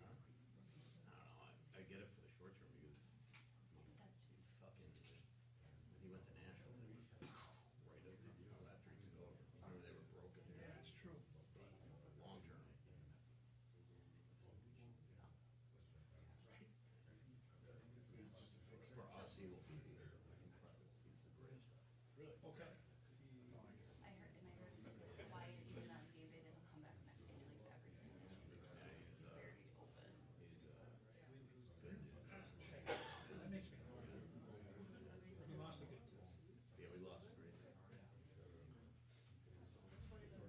Huh? I don't know, I get it for the short term because he fucking, when he went to Nashville, they were right up, after he took over. Remember they were broken there? Yeah, that's true. Long term. Right. He's just a fixer. For us, he will be incredible. He's the greatest. Really? Okay. I heard why it's not David, it'll come back next day, like everything. Yeah, He's very open. He's good. That makes me happy. We lost a good goal. Yeah, we lost a great guy. Did you text her? Just text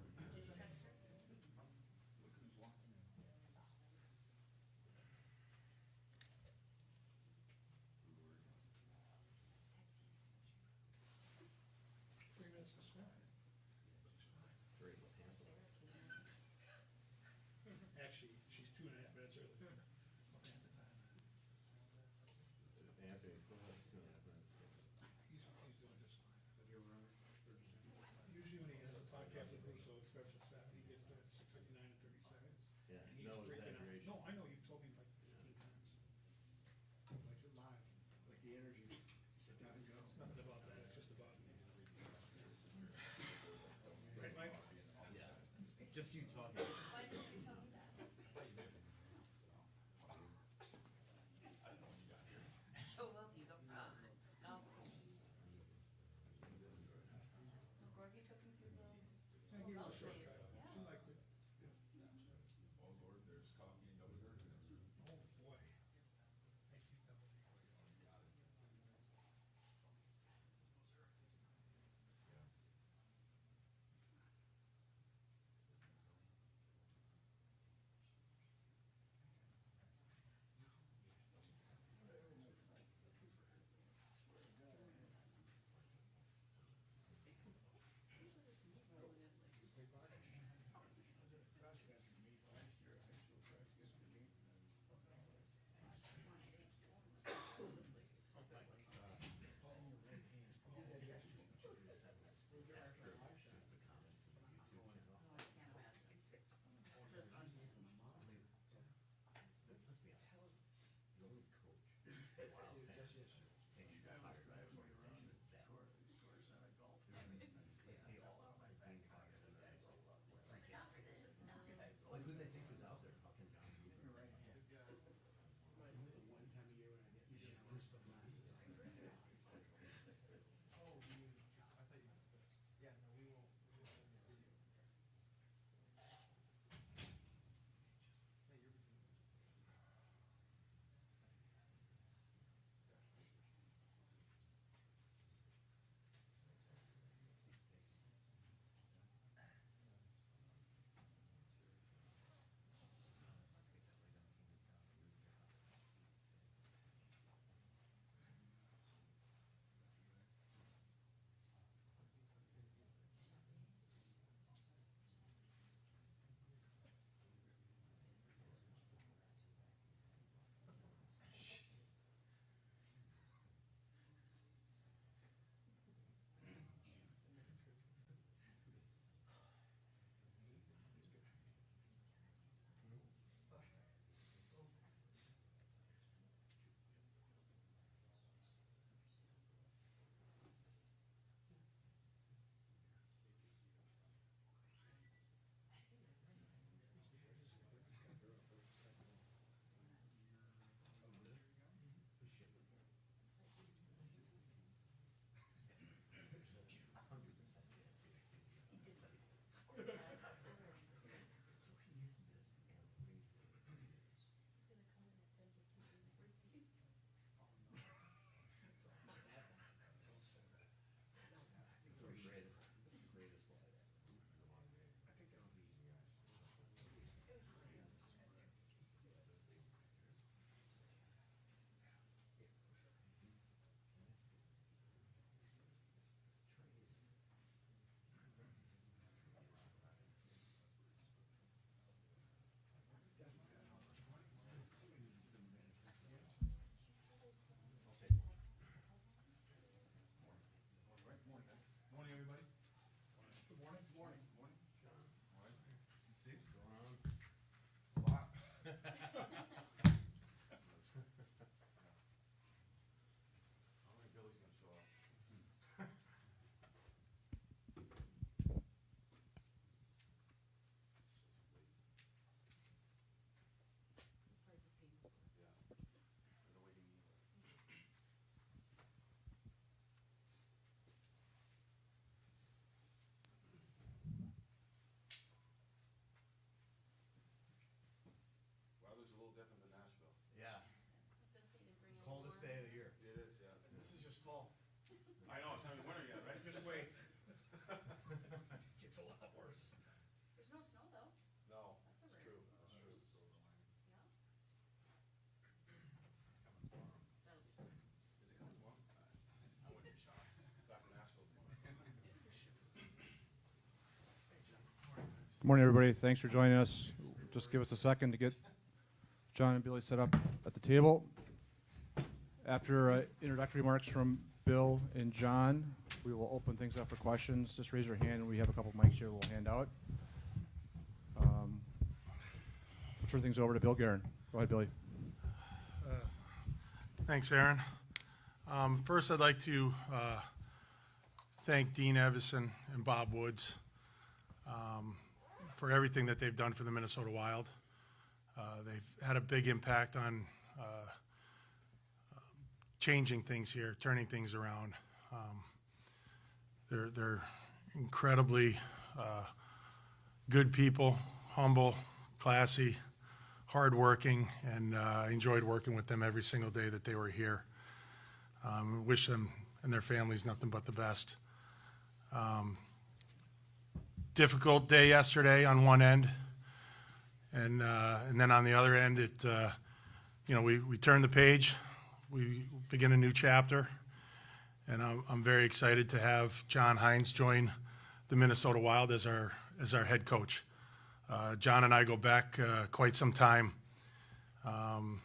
you. 3 minutes to swim. Great with Tampa. Actually, she's 2.5 minutes early. Okay, at the time. Anthony still has 2.5 minutes. He's doing just fine. Usually when he has a podcast with Russo, especially Saturday, he gets there at 6:59 and 30 seconds. Yeah, And he's no freaking out. exaggeration. No, I know, you've told me like 18 times. Likes it live, like the energy. Sit down and go. It's nothing about that, it's just about. Right, Mike? Yeah, just you talking. Why didn't you tell me that? Show up, you go, stop. Gorgie took him through I gave her a those shortcut. days, yeah. She liked it. Oh Lord, there's coffee and double burger. Oh, boy. Thank you, Double D. Like who they think was out there fucking John Hynes? One time a year when I get some glasses. Oh, I thought you meant this. Yeah, no, we won't. We won't send you a video. Hey, you're. worst day of the year. It is, yeah. And this is just fall. I know, it's not even winter yet, right? Just wait. Gets a lot worse. There's no snow though. No, That's a it's rare. true, that's true. Yeah. It's coming tomorrow. That'll be fun. Is it coming tomorrow? I wouldn't be shocked. Back in Nashville tomorrow. Good morning, everybody. Thanks for joining us. Just give us a second to get John and Billy set up at the table. After introductory remarks from Bill and John, we will open things up for questions. Just raise your hand. We have a couple mics here we'll hand out. We'll turn things over to Bill Guerin. Go ahead, Billy. Thanks, Aaron. First, I'd like to thank Dean Evason and Bob Woods for everything that they've done for the Minnesota Wild. They've had a big impact on changing things here, turning things around. They're incredibly good people, humble, classy, hardworking, and I enjoyed working with them every single day that they were here. Wish them and their families nothing but the best. Difficult day yesterday on one end, and then on the other end, we turn the page, we begin a new chapter, and I'm very excited to have John Hynes join the Minnesota Wild as our head coach. John and I go back quite some time, and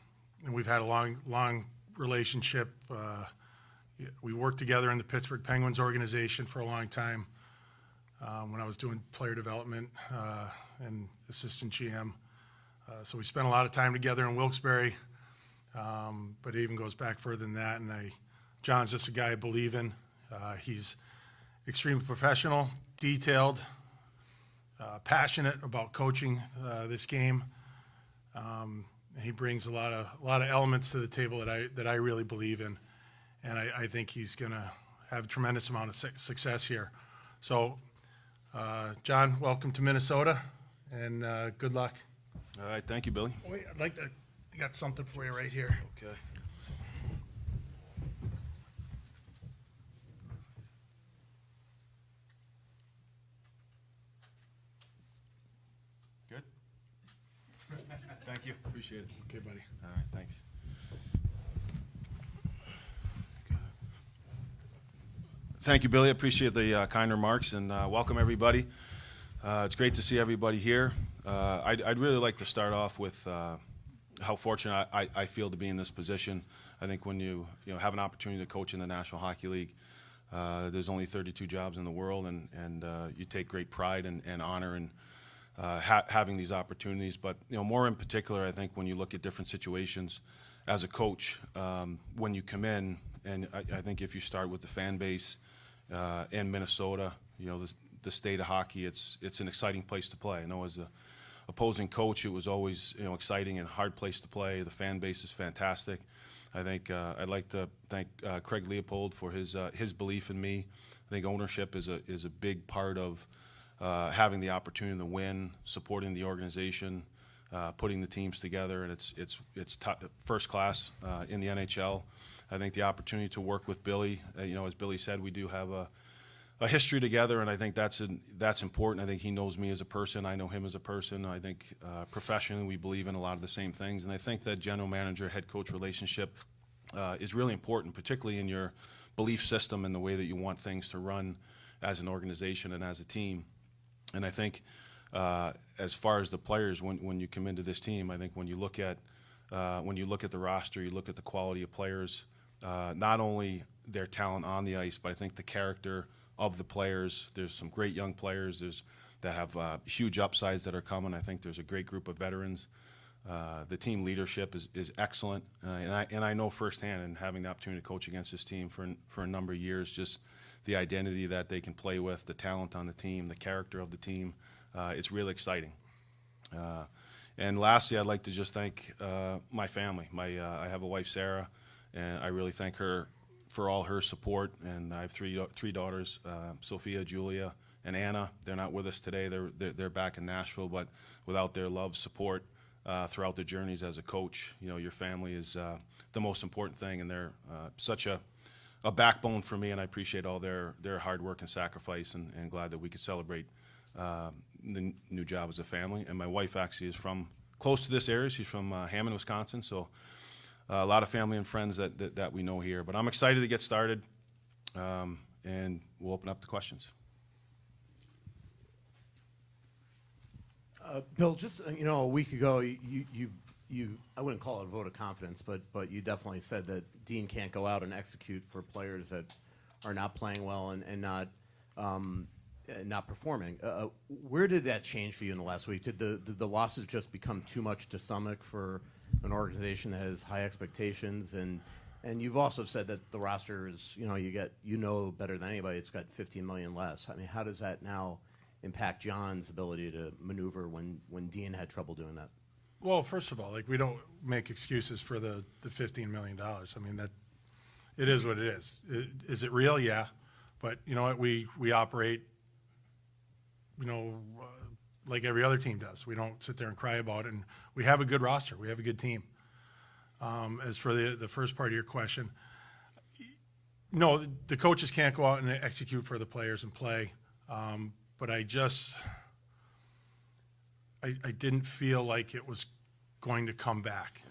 we've had a long relationship. We worked together in the Pittsburgh Penguins organization for a long time when I was doing player development and assistant GM. So we spent a lot of time together in Wilkes-Barre, but it even goes back further than that. And John's just a guy I believe in. He's extremely professional, detailed, passionate about coaching this game. He brings a lot of elements to the table that I really believe in, and I think he's going to have a tremendous amount of success here. So, John, welcome to Minnesota, and good luck. All right, thank you, Billy. Wait, I got something for you right here. Okay. Good? Thank you, appreciate it. Okay, buddy. All right, thanks. Thank you, Billy. I appreciate the kind remarks, and welcome everybody. It's great to see everybody here. I'd really like to start off with how fortunate I feel to be in this position. I think when you have an opportunity to coach in the National Hockey League, there's only 32 jobs in the world, and you take great pride and honor in having these opportunities. But more in particular, I think when you look at different situations as a coach, when you come in, and I think if you start with the fan base in Minnesota, the state of hockey, it's an exciting place to play. I know as a opposing coach, it was always exciting and a hard place to play. The fan base is fantastic. I think I'd like to thank Craig Leopold for his belief in me. I think ownership is a big part of having the opportunity to win, supporting the organization, putting the teams together, and it's first class in the NHL. I think the opportunity to work with Billy, as Billy said, we do have a history together, and I think that's important. I think he knows me as a person. I know him as a person. I think professionally we believe in a lot of the same things, and I think that general manager head coach relationship is really important, particularly in your belief system and the way that you want things to run as an organization and as a team. And I think as far as the players, when you come into this team, I think when you look at the roster, you look at the quality of players, not only their talent on the ice, but I think the character of the players. There's some great young players that have huge upsides that are coming. I think there's a great group of veterans. The team leadership is excellent, and I know firsthand, and having the opportunity to coach against this team for a number of years, just the identity that they can play with, the talent on the team, the character of the team. It's really exciting. And lastly, I'd like to just thank my family. I have a wife, Sarah, and I really thank her for all her support. And I have three daughters, Sophia, Julia, and Anna. They're not with us today. They're back in Nashville, but without their love, support, throughout their journeys as a coach. You know, your family is the most important thing, and they're such a backbone for me, and I appreciate all their hard work and sacrifice, and glad that we could celebrate the new job as a family. And my wife actually is from close to this area. She's from Hammond, Wisconsin, so a lot of family and friends that we know here. But I'm excited to get started, and we'll open up to questions. Bill, just a week ago, you I wouldn't call it a vote of confidence, but you definitely said that Dean can't go out and execute for players that are not playing well and not performing. Where did that change for you in the last week? Did the losses just become too much to stomach for an organization that has high expectations? And you've also said that the roster is, better than anybody, it's got $15 million less. I mean, how does that now impact John's ability to maneuver when Dean had trouble doing that? Well, first of all, we don't make excuses for the $15 million. I mean, that it is what it is. Is it real? Yeah. But you know what? We operate, like every other team does. We don't sit there and cry about it. And we have a good roster. We have a good team. As for the first part of your question, no, the coaches can't go out and execute for the players and play. But I didn't feel like it was going to come back.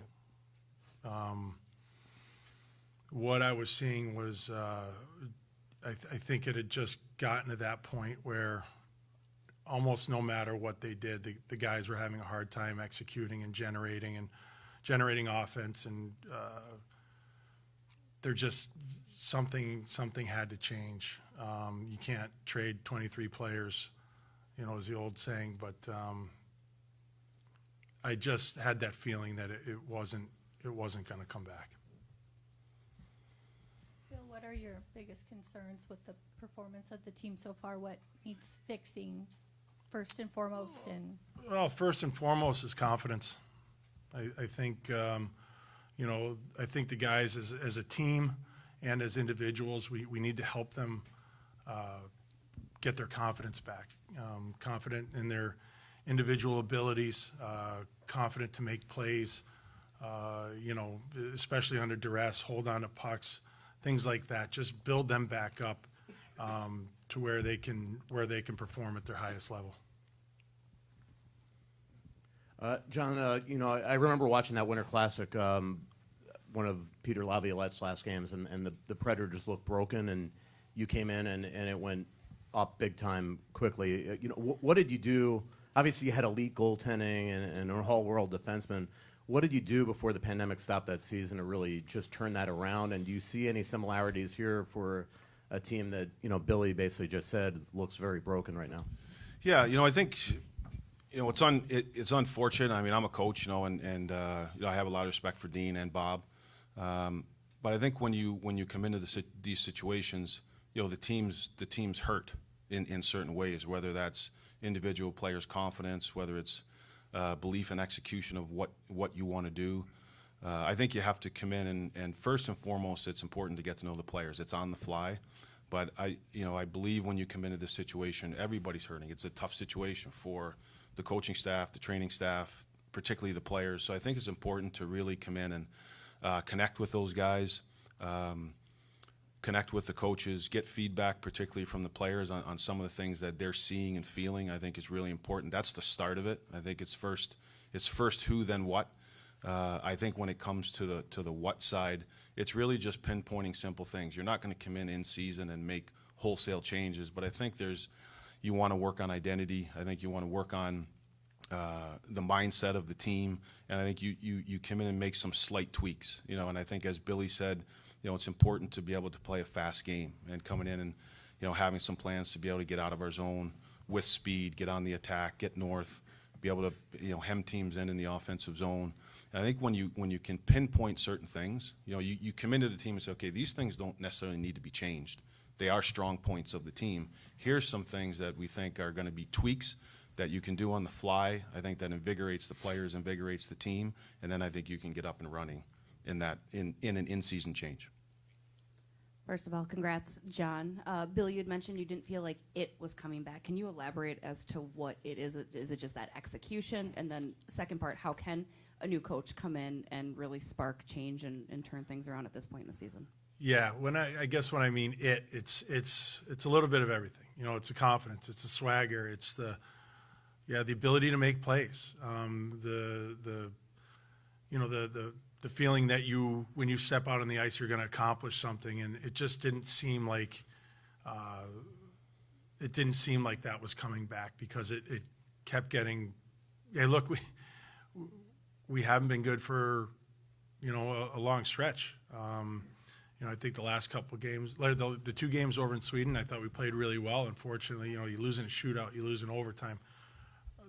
What I was seeing was, I think it had just gotten to that point where almost no matter what they did, the guys were having a hard time executing and generating offense, and they're just something had to change. You can't trade 23 players, is the old saying, but I just had that feeling that it wasn't going to come back. Bill, what are your biggest concerns with the performance of the team so far? What needs fixing first and foremost? And well, first and foremost is confidence. I think I think the guys as a team and as individuals, we need to help them get their confidence back. Confident in their individual abilities, confident to make plays, especially under duress, hold on to pucks, things like that. Just build them back up to where they can perform at their highest level. John, I remember watching that Winter Classic, one of Peter Laviolette's last games, and the Predators looked broken, and you came in and it went up big time quickly. What did you do? Obviously, you had elite goaltending and a whole world defenseman. What did you do before the pandemic stopped that season to really just turn that around? And do you see any similarities here for a team that, Billy basically just said looks very broken right now? Yeah, I think it's unfortunate. I mean, I'm a coach, and I have a lot of respect for Dean and Bob. But I think when you come into these situations, the team's hurt in certain ways, whether that's individual players' confidence, whether it's belief and execution of what you want to do. I think you have to come in and first and foremost, it's important to get to know the players. It's on the fly. But I believe when you come into this situation, everybody's hurting. It's a tough situation for the coaching staff, the training staff, particularly the players. So I think it's important to really come in and connect with those guys, connect with the coaches, get feedback, particularly from the players on some of the things that they're seeing and feeling. I think is really important. That's the start of it. I think it's first who, then what. I think when it comes to the what side, it's really just pinpointing simple things. You're not going to come in season and make wholesale changes, but I think you want to work on identity. I think you want to work on the mindset of the team, and I think you come in and make some slight tweaks. And I think, as Billy said, it's important to be able to play a fast game, and coming in and having some plans to be able to get out of our zone with speed, get on the attack, get north, be able to hem teams in the offensive zone. And I think when you can pinpoint certain things, you come into the team and say, okay, these things don't necessarily need to be changed. They are strong points of the team. Here's some things that we think are going to be tweaks that you can do on the fly. I think that invigorates the players, invigorates the team, and then I think you can get up and running in an in-season change. First of all, congrats, John. Bill, you had mentioned you didn't feel like it was coming back. Can you elaborate as to what it is? Is it just that execution? And then second part, how can a new coach come in and really spark change and turn things around at this point in the season? Yeah, when I guess when I mean it's a little bit of everything. You know, it's the confidence, it's the swagger, it's the ability to make plays, the feeling that when you step out on the ice you're going to accomplish something, and it just didn't seem like that was coming back, because it kept getting. Hey, look, we haven't been good for a long stretch. I think the last couple of games, the 2 games over in Sweden, I thought we played really well. Unfortunately, you lose in a shootout, you lose in overtime.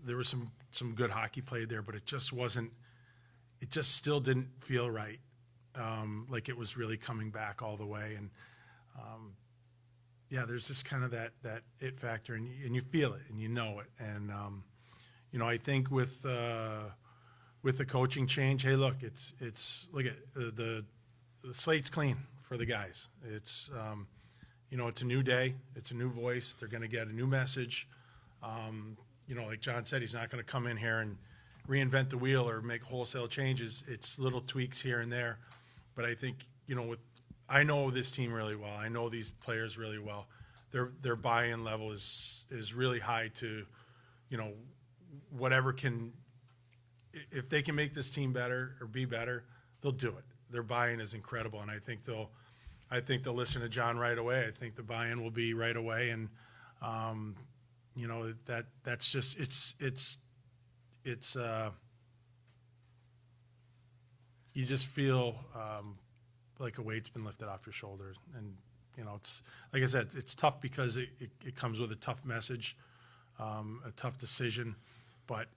There was some good hockey played there, but it just wasn't. It just still didn't feel right, like it was really coming back all the way. And there's just kind of that it factor, and you feel it and you know it. And I think with the coaching change, hey, look, it's look at the slate's clean for the guys. It's it's a new day, it's a new voice. They're going to get a new message. Like John said, he's not going to come in here and reinvent the wheel or make wholesale changes. It's little tweaks here and there. But I think, I know this team really well. I know these players really well. Their buy-in level is really high to, whatever can, if they can make this team better or be better, they'll do it. Their buy-in is incredible, and I think they'll listen to John right away. I think the buy-in will be right away, and that's just it's you just feel like a weight's been lifted off your shoulders. And it's like I said, it's tough because it comes with a tough message, a tough decision, but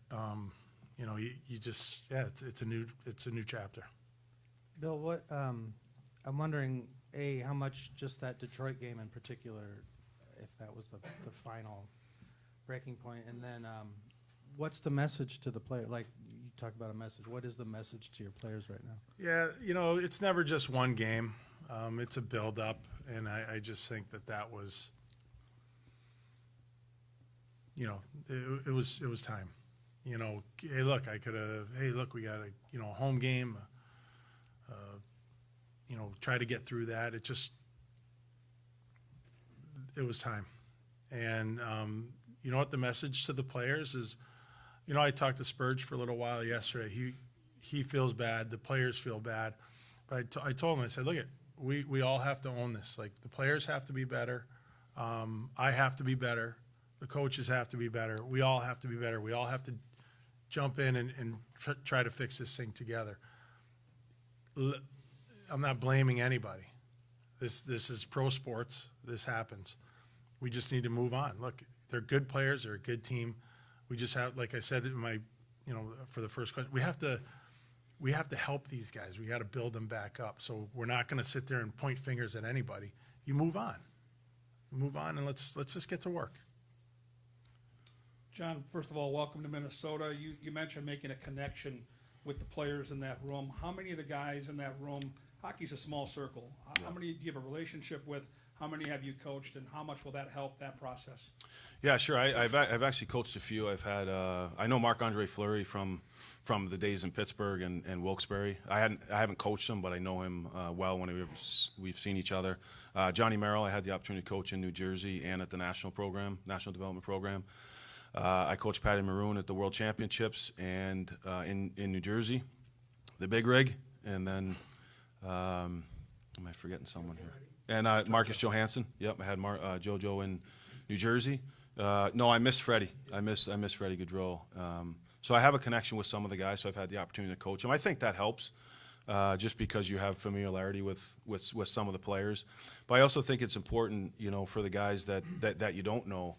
you just it's a new chapter. Bill, what I'm wondering, how much just that Detroit game in particular, if that was the final breaking point, and then what's the message to the player? Like you talk about a message. What is the message to your players right now? Yeah, it's never just one game. It's a build-up, and I just think that was, it was time. Hey, look, I could have. Hey, look, we got a home game. Try to get through that. It was time. And you know what the message to the players is? I talked to Spurge for a little while yesterday. He feels bad. The players feel bad. But I told him, I said, look, we all have to own this. Like, the players have to be better. I have to be better. The coaches have to be better. We all have to be better. We all have to jump in and try to fix this thing together. I'm not blaming anybody. This is pro sports. This happens. We just need to move on. Look, they're good players. They're a good team. We just have, like I said in my, for the first question, we have to help these guys. We got to build them back up. So we're not going to sit there and point fingers at anybody. You move on. And let's just get to work. John, first of all, welcome to Minnesota. You mentioned making a connection with the players in that room. How many of the guys in that room, hockey's a small circle, how many do you have a relationship with? How many have you coached, and how much will that help that process? Yeah, sure. I've actually coached a few. I've had I know Marc-Andre Fleury from the days in Pittsburgh and Wilkes-Barre. I haven't coached him, but I know him well when we've seen each other. Johnny Merrill, I had the opportunity to coach in New Jersey and at the national development program. I coached Patty Maroon at the World Championships and in New Jersey, the Big Rig, and then am I forgetting someone here? And Marcus Johansson. Yep, I had JoJo in New Jersey. No, I missed Freddie. I missed Freddie Gaudreau. So I have a connection with some of the guys, so I've had the opportunity to coach them. I think that helps, just because you have familiarity with some of the players. But I also think it's important, for the guys that you don't know.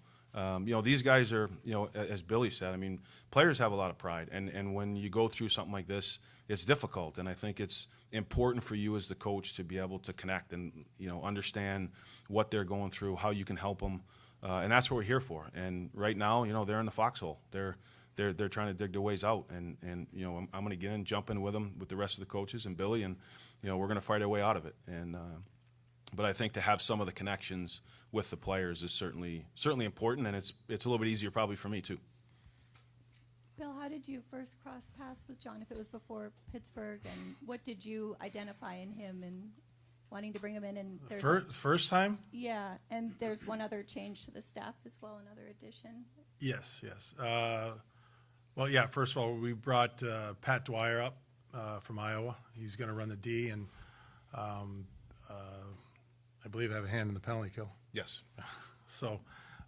These guys are, as Billy said, I mean, players have a lot of pride. And when you go through something like this, it's difficult. And I think it's important for you as the coach to be able to connect and, understand what they're going through, how you can help them. And that's what we're here for. And right now, they're in the foxhole. They're trying to dig their ways out. And I'm going to jump in with them, with the rest of the coaches and Billy, and, we're going to fight our way out of it. And But I think to have some of the connections with the players is certainly important, and it's a little bit easier probably for me too. Bill, how did you first cross paths with John, if it was before Pittsburgh, and what did you identify in him and wanting to bring him in? And there's First time? yeah, and there's one other change to the staff as well, another addition. Yes. Well, yeah, first of all, we brought Pat Dwyer up from Iowa. He's going to run the D, and I believe I have a hand in the penalty kill. Yes. So,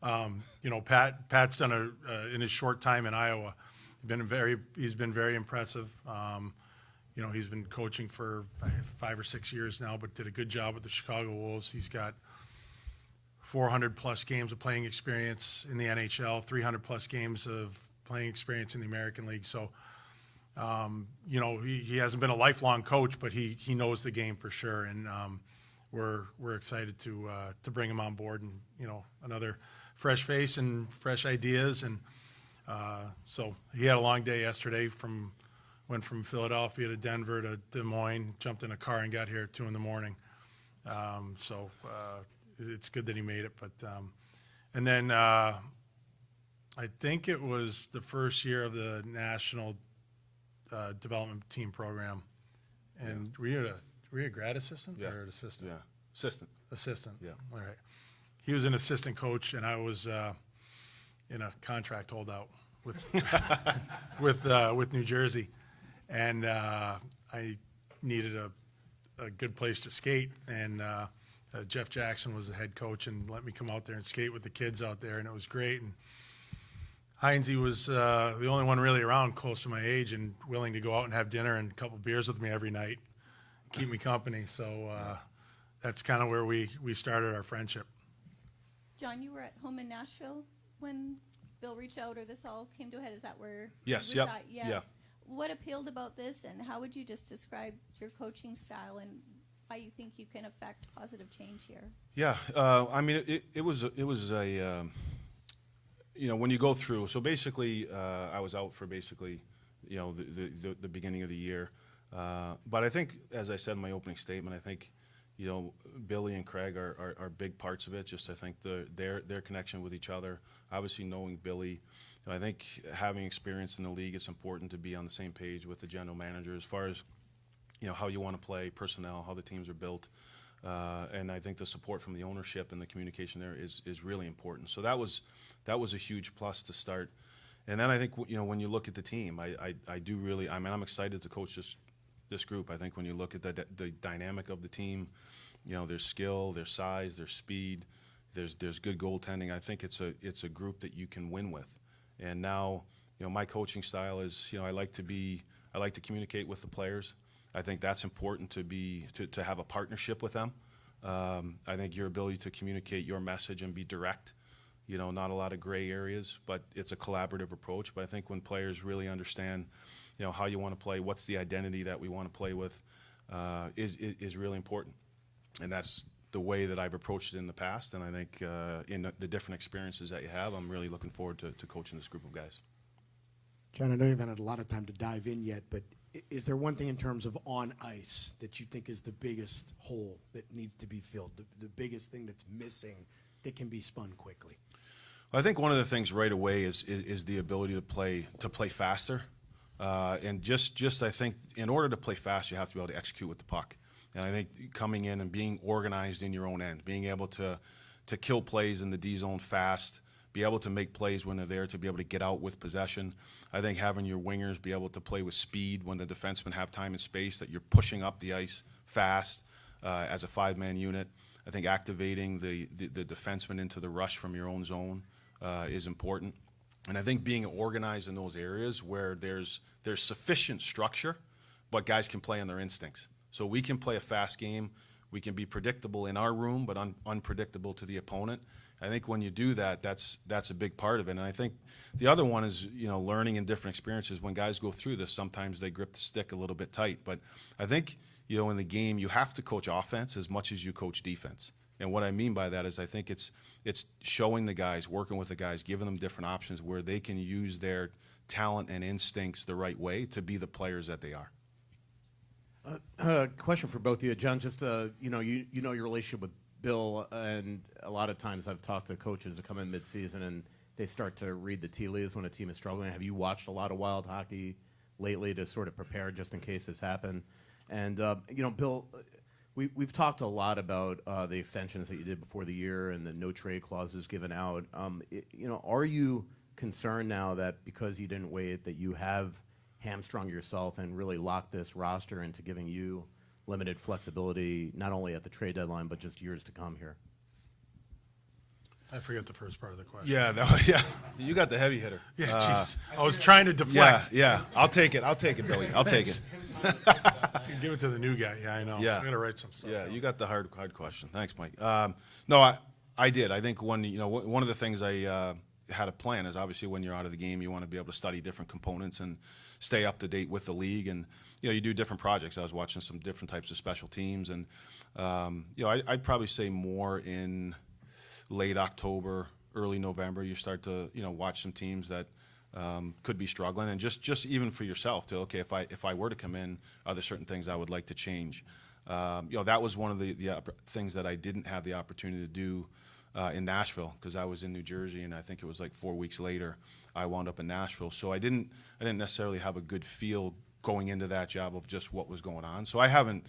Pat's done in his short time in Iowa, he's been very impressive. He's been coaching for 5 or 6 years now, but did a good job with the Chicago Wolves. He's got 400 plus games of playing experience in the NHL, 300 plus games of playing experience in the American League. So, he hasn't been a lifelong coach, but he knows the game for sure. And we're excited to bring him on board, and another fresh face and fresh ideas. And so he had a long day yesterday. Went from Philadelphia to Denver to Des Moines, jumped in a car and got here at 2 a.m. So it's good that he made it. But and then I think it was the first year of the national development team program. And were you a grad assistant or an assistant? Yeah, assistant. Assistant. Yeah. All right. He was an assistant coach, and I was in a contract holdout with with New Jersey, and I needed a good place to skate, and Jeff Jackson was the head coach and let me come out there and skate with the kids out there, and it was great. And Hynes was the only one really around close to my age and willing to go out and have dinner and a couple beers with me every night, keep me company. So that's kind of where we started our friendship. John, you were at home in Nashville when Bill reached out, or this all came to a head? Is that where? Yes. you Yep. reside? Yeah. Yeah. What appealed about this, and how would you just describe your coaching style and why you think you can affect positive change here? Yeah. I mean, it was a when you go through. So basically, I was out for basically, the beginning of the year. But I think, as I said in my opening statement, I think, Billy and Craig are big parts of it. Just I think their connection with each other. Obviously, knowing Billy, I think having experience in the league, it's important to be on the same page with the general manager as far as how you want to play, personnel, how the teams are built, and I think the support from the ownership and the communication there is really important. So that was a huge plus to start. And then I think when you look at the team, I do really. I mean, I'm excited to coach this group. I think when you look at the dynamic of the team, their skill, their size, their speed, there's good goaltending. I think it's a group that you can win with. And now, my coaching style is, I like to communicate with the players. I think that's important to have a partnership with them. I think your ability to communicate your message and be direct, not a lot of gray areas, but it's a collaborative approach. But I think when players really understand, how you want to play, what's the identity that we want to play with, is really important. And that's the way that I've approached it in the past. And I think in the different experiences that you have, I'm really looking forward to coaching this group of guys. John, I know you haven't had a lot of time to dive in yet, but is there one thing in terms of on ice that you think is the biggest hole that needs to be filled, the biggest thing that's missing that can be spun quickly? Well, I think one of the things right away is the ability to play faster. And just I think in order to play fast, you have to be able to execute with the puck. And I think coming in and being organized in your own end, being able to kill plays in the D zone fast, be able to make plays when they're there, to be able to get out with possession. I think having your wingers be able to play with speed when the defensemen have time and space, that you're pushing up the ice fast as a 5-man unit. I think activating the defenseman into the rush from your own zone is important. And I think being organized in those areas where there's sufficient structure, but guys can play on their instincts. So we can play a fast game. We can be predictable in our room, but unpredictable to the opponent. I think when you do that, that's a big part of it. And I think the other one is, learning in different experiences. When guys go through this, sometimes they grip the stick a little bit tight. But I think, in the game, you have to coach offense as much as you coach defense. And what I mean by that is I think it's showing the guys, working with the guys, giving them different options where they can use their talent and instincts the right way to be the players that they are. Question for both of you, John. Just you know your relationship with Bill, and a lot of times I've talked to coaches that come in mid-season and they start to read the tea leaves when a team is struggling. Have you watched a lot of Wild hockey lately to sort of prepare just in case this happened? And you know, Bill, we've talked a lot about the extensions that you did before the year and the no trade clauses given out. You know, are you concerned now that because you didn't wait that you have hamstrung yourself and really locked this roster into giving you limited flexibility, not only at the trade deadline, but just years to come here? I forget the first part of the question. Yeah, you got the heavy hitter. Yeah, jeez. I was trying to deflect. Yeah. I'll take it, Billy. I'll take it. Give it to the new guy. Yeah, I know. Yeah. I got to write some stuff. Yeah, down. you got the hard question. Thanks, Mike. No, I did. I think one of the things I had a plan is obviously when you're out of the game, you want to be able to study different components and stay up to date with the league. And you do different projects. I was watching some different types of special teams, and I'd probably say more in late October, early November, you start to watch some teams that could be struggling, and just even for yourself to if I were to come in, are there certain things I would like to change? That was one of the things that I didn't have the opportunity to do in Nashville, because I was in New Jersey, and I think it was like 4 weeks later I wound up in Nashville. So I didn't necessarily have a good feel going into that job of just what was going on. So I haven't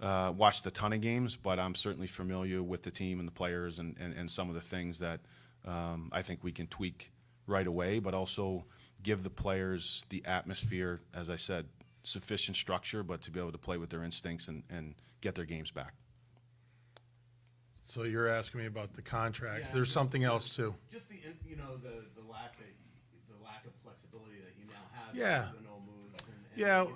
watched a ton of games, but I'm certainly familiar with the team and the players and some of the things that I think we can tweak right away, but also give the players the atmosphere, as I said, sufficient structure, but to be able to play with their instincts and get their games back. So you're asking me about the contract. There's something else too. Just the lack of flexibility that you now have. Yeah. The no moves. And Yeah. Do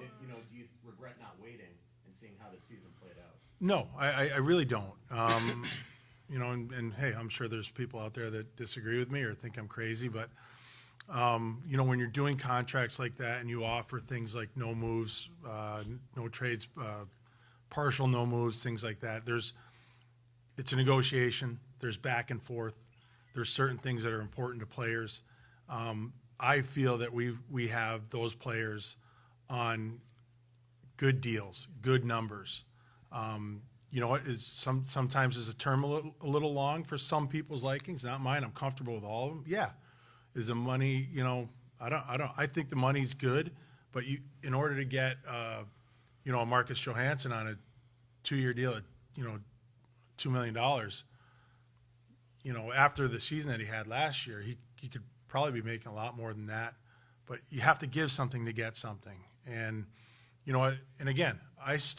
you regret not waiting and seeing how the season played out? No, I really don't. And hey, I'm sure there's people out there that disagree with me or think I'm crazy, but when you're doing contracts like that and you offer things like no moves, no trades, partial no moves, things like that, it's a negotiation. There's back and forth. There's certain things that are important to players. I feel that we have those players on good deals, good numbers. Sometimes is a term a little long for some people's likings, not mine. I'm comfortable with all of them. Yeah. Is the money, I think the money's good, but in order to get, a Marcus Johansson on a 2-year deal at, $2 million, after the season that he had last year, he could probably be making a lot more than that, but you have to give something to get something. And, and again,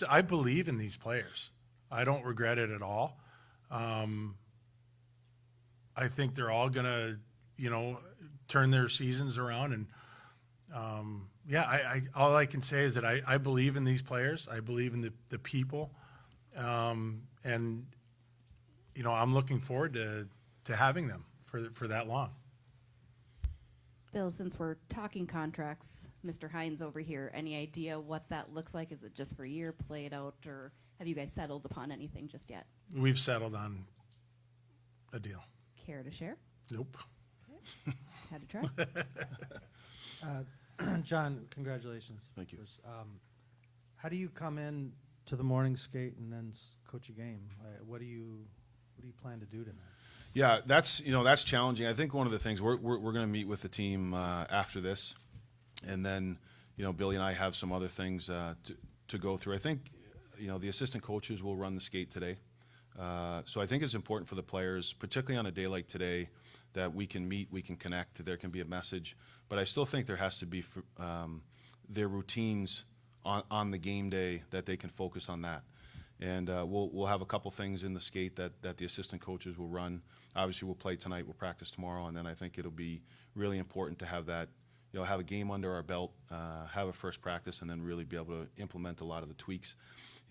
I believe in these players. I don't regret it at all. I think they're all going to, turn their seasons around. And, all I can say is that I believe in these players. I believe in the people. And, I'm looking forward to having them for that long. Bill, since we're talking contracts, Mr. Hynes over here, any idea what that looks like? Is it just for a year, play it out, or have you guys settled upon anything just yet? We've settled on a deal. Care to share? Nope. Okay. Had to try. John, congratulations. Thank you. How do you come in to the morning skate and then coach a game? What do you plan to do tonight? Yeah, that's challenging. I think one of the things we're going to meet with the team after this, and then Billy and I have some other things to go through. I think the assistant coaches will run the skate today, so I think it's important for the players, particularly on a day like today, that we can meet, we can connect, there can be a message. But I still think there has to be their routines on the game day that they can focus on that. And we'll have a couple things in the skate that the assistant coaches will run. Obviously, we'll play tonight, we'll practice tomorrow, and then I think it'll be really important to have that, have a game under our belt, have a first practice, and then really be able to implement a lot of the tweaks.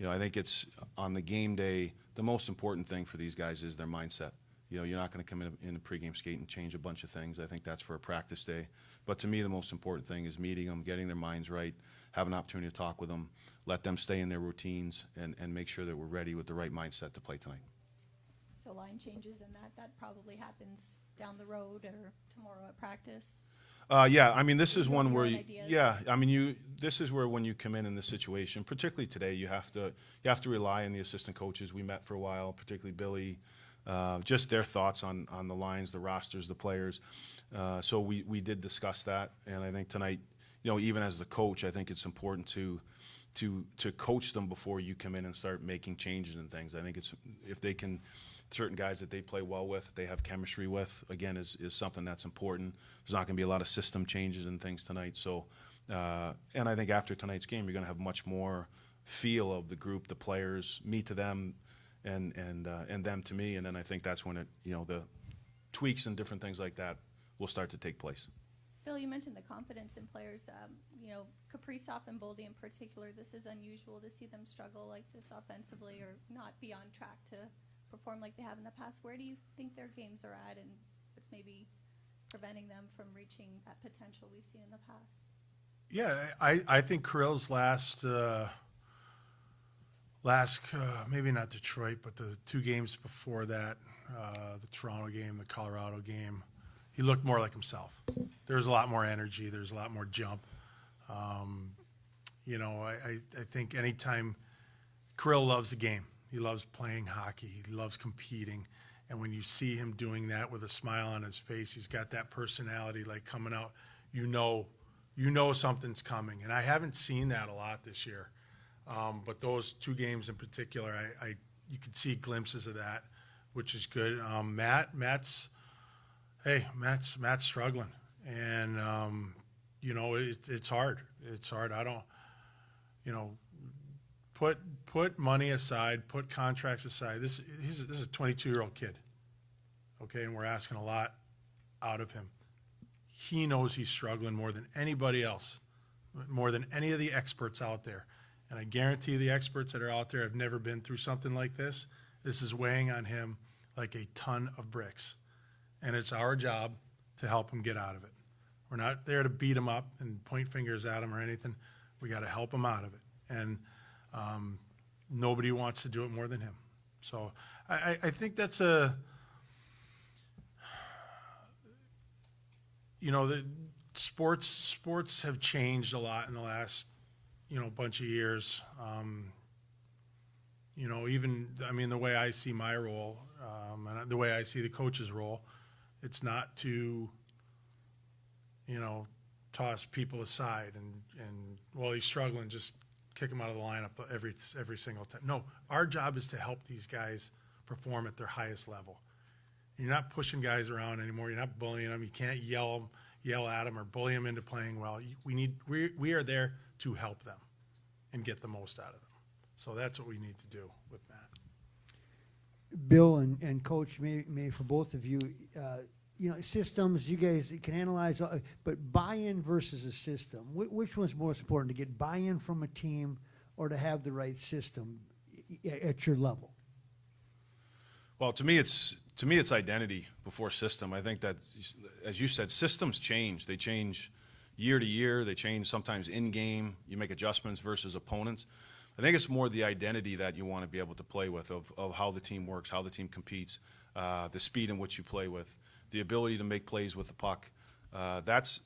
I think it's on the game day, the most important thing for these guys is their mindset. You're not going to come in a pregame skate and change a bunch of things. I think that's for a practice day. But to me, the most important thing is meeting them, getting their minds right, have an opportunity to talk with them, let them stay in their routines, and make sure that we're ready with the right mindset to play tonight. So line changes and that probably happens down the road or tomorrow at practice? Yeah, I mean, this is Your one own where ideas. I mean, this is where when you come in this situation, particularly today, you have to rely on the assistant coaches. We met for a while, particularly Billy, just their thoughts on the lines, the rosters, the players. So we did discuss that, and I think tonight, even as the coach, I think it's important to coach them before you come in and start making changes and things. I think it's if they can. Certain guys that they play well with, they have chemistry with, again, is something that's important. There's not going to be a lot of system changes and things tonight. So, and I think after tonight's game, you're going to have much more feel of the group, the players, me to them, and them to me. And then I think that's when the tweaks and different things like that will start to take place. Bill, you mentioned the confidence in players. Kaprizov and Boldy in particular, this is unusual to see them struggle like this offensively or not be on track to perform like they have in the past. Where do you think their games are at, and what's maybe preventing them from reaching that potential we've seen in the past? Yeah, I think Kirill's last maybe not Detroit, but the 2 games before that, the Toronto game, the Colorado game, he looked more like himself. There's a lot more energy. There's a lot more jump. I think anytime Kirill loves the game. He loves playing hockey. He loves competing. And when you see him doing that with a smile on his face, he's got that personality like coming out. You know something's coming. And I haven't seen that a lot this year. But those 2 games in particular, you could see glimpses of that, which is good. Matt's struggling. And, it's hard. It's hard. I don't, put money aside, put contracts aside. This is a 22-year-old kid, okay, and we're asking a lot out of him. He knows he's struggling more than anybody else, more than any of the experts out there. And I guarantee the experts that are out there have never been through something like this. This is weighing on him like a ton of bricks. And it's our job to help him get out of it. We're not there to beat him up and point fingers at him or anything. We got to help him out of it. And nobody wants to do it more than him. So I think that's the sports have changed a lot in the last, bunch of years. The way I see my role, and the way I see the coach's role, it's not to, toss people aside and while he's struggling, just kick him out of the lineup every single time. No, our job is to help these guys perform at their highest level. You're not pushing guys around anymore. You're not bullying them. You can't yell at them or bully them into playing well. We are there to help them and get the most out of them. So that's what we need to do with Matt. Bill and Coach, may for both of you, systems, you guys can analyze, but buy-in versus a system. Which one's more important, to get buy-in from a team or to have the right system at your level? Well, to me, it's identity before system. I think that, as you said, systems change. They change year to year. They change sometimes in-game. You make adjustments versus opponents. I think it's more the identity that you want to be able to play with of how the team works, how the team competes, the speed in which you play with, the ability to make plays with the puck. That's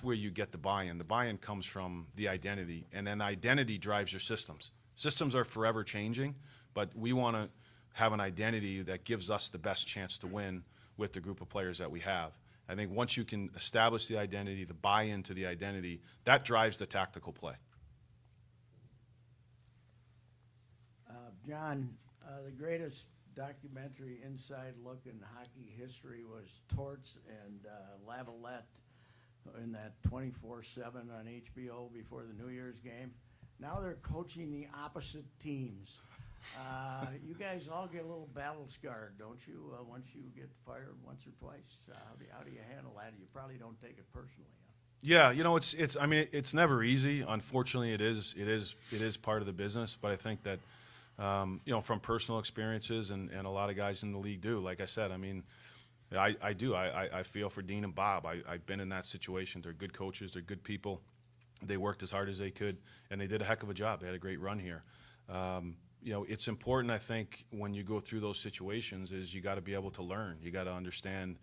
where you get the buy-in. The buy-in comes from the identity, and then identity drives your systems. Systems are forever changing, but we want to have an identity that gives us the best chance to win with the group of players that we have. I think once you can establish the identity, the buy-in to the identity, that drives the tactical play. John, the greatest documentary inside look in hockey history was Torts and Lavalette in that 24/7 on HBO before the New Year's game. Now they're coaching the opposite teams. You guys all get a little battle scarred, don't you? Once you get fired once or twice, how do you handle that? You probably don't take it personally. Huh? Yeah, it's never easy. Unfortunately, it is part of the business. But I think that from personal experiences and a lot of guys in the league do. Like I said, I do. I feel for Dean and Bob. I've been in that situation. They're good coaches. They're good people. They worked as hard as they could, and they did a heck of a job. They had a great run here. It's important, I think, when you go through those situations, is you got to be able to learn. You got to understand,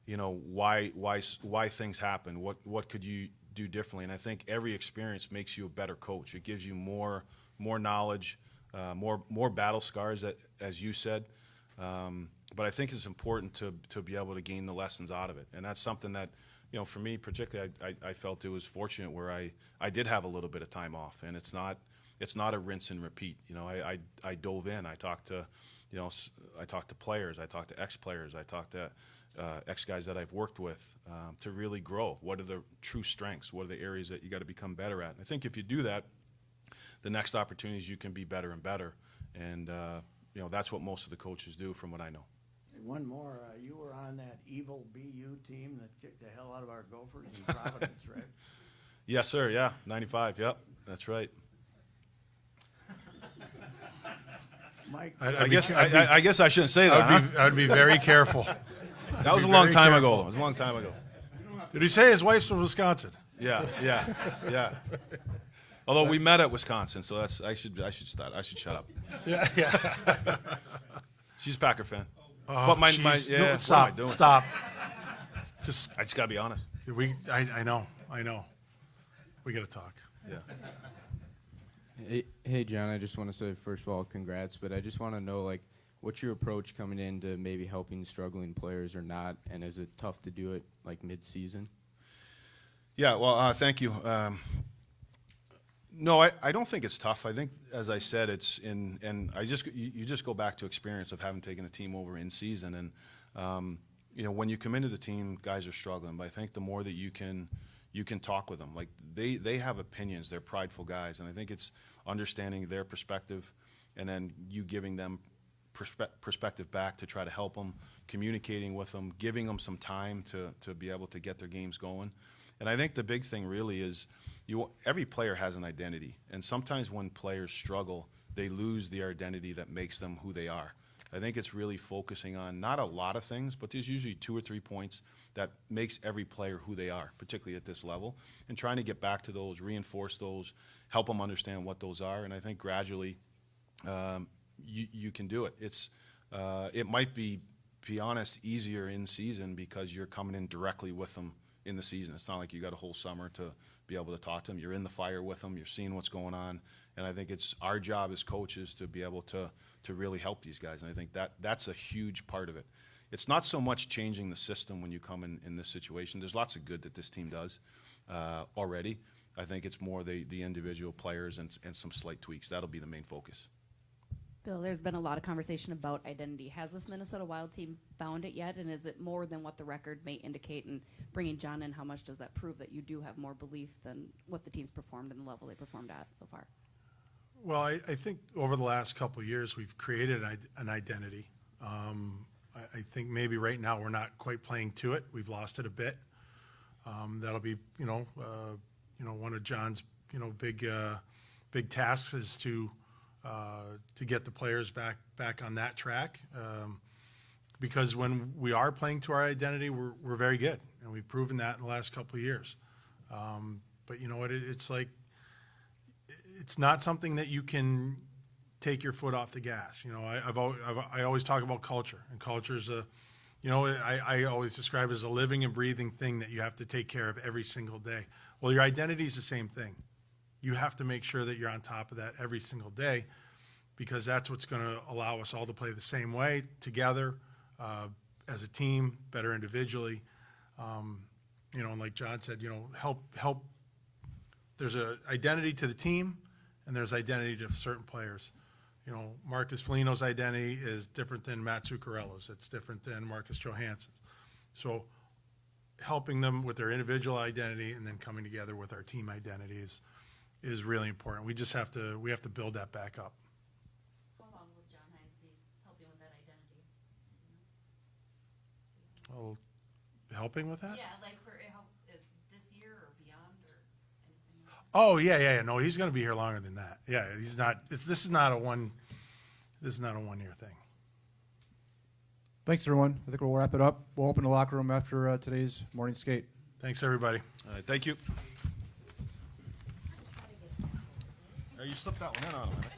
why things happen. What could you do differently? And I think every experience makes you a better coach. It gives you more knowledge, more battle scars, as you said. But I think it's important to be able to gain the lessons out of it. And that's something that, for me particularly, I felt it was fortunate where I did have a little bit of time off, and it's not a rinse and repeat. I dove in. I talked to players. I talked to ex-players. I talked to ex-guys that I've worked with to really grow. What are the true strengths? What are the areas that you got to become better at? And I think if you do that, the next opportunities you can be better and better. And that's what most of the coaches do, from what I know. One more, you were on that evil BU team that kicked the hell out of our Gophers in Providence, right? Yes, sir. Yeah, 95. Yep, that's right. Mike, I guess I shouldn't say that. I'd be very careful. That was a long time ago. It was a long time ago. Did he say his wife's from Wisconsin? Yeah. Although we met at Wisconsin, so I should shut up. Yeah. She's a Packer fan. Oh, but my no, what am I stop. doing? Stop. I just gotta be honest. I know. We gotta talk. Yeah. Hey, John, I just want to say, first of all, congrats, but I just want to know, what's your approach coming into maybe helping struggling players or not, and is it tough to do it, mid-season? Yeah, well, thank you. No, I don't think it's tough. I think, as I said, and you just go back to experience of having taken a team over in season, and when you come into the team, guys are struggling. But I think the more that you can talk with them, they have opinions, they're prideful guys, and I think it's understanding their perspective, and then you giving them perspective back to try to help them, communicating with them, giving them some time to be able to get their games going. And I think the big thing really is every player has an identity. And sometimes when players struggle, they lose the identity that makes them who they are. I think it's really focusing on not a lot of things, but there's usually 2 or 3 points that makes every player who they are, particularly at this level, and trying to get back to those, reinforce those, help them understand what those are. And I think gradually you can do it. It might be honest, easier in season because you're coming in directly with them in the season. It's not like you got a whole summer to be able to talk to them. You're in the fire with them. You're seeing what's going on. And I think it's our job as coaches to be able to really help these guys. And I think that's a huge part of it. It's not so much changing the system when you come in this situation. There's lots of good that this team does already. I think it's more the individual players and some slight tweaks. That'll be the main focus. Bill, there's been a lot of conversation about identity. Has this Minnesota Wild team found it yet, and is it more than what the record may indicate? And bringing John in, how much does that prove that you do have more belief than what the team's performed and the level they performed at so far? Well, I think over the last couple of years we've created an identity. I think maybe right now we're not quite playing to it. We've lost it a bit. That'll be one of John's big tasks is to get the players back on that track, because when we are playing to our identity, we're very good, and we've proven that in the last couple of years. But you know what? It's like it's not something that you can take your foot off the gas. I always talk about culture, and culture is I always describe it as a living and breathing thing that you have to take care of every single day. Well, your identity is the same thing. You have to make sure that you're on top of that every single day, because that's what's going to allow us all to play the same way together as a team, better individually. And like John said, help. There's an identity to the team, and there's identity to certain players. Marcus Foligno's identity is different than Matt Zuccarello's. It's different than Marcus Johansson's. So helping them with their individual identity and then coming together with our team identity is really important. We have to build that back up. How long will John Hynes be helping with that identity? Well, helping with that? Yeah, for this year or beyond or anything. Oh yeah. No, he's going to be here longer than that. Yeah, he's not. This is not a 1 year thing. Thanks, everyone. I think we'll wrap it up. We'll open the locker room after today's morning skate. Thanks, everybody. All right, thank you. You slipped that one in on him, right?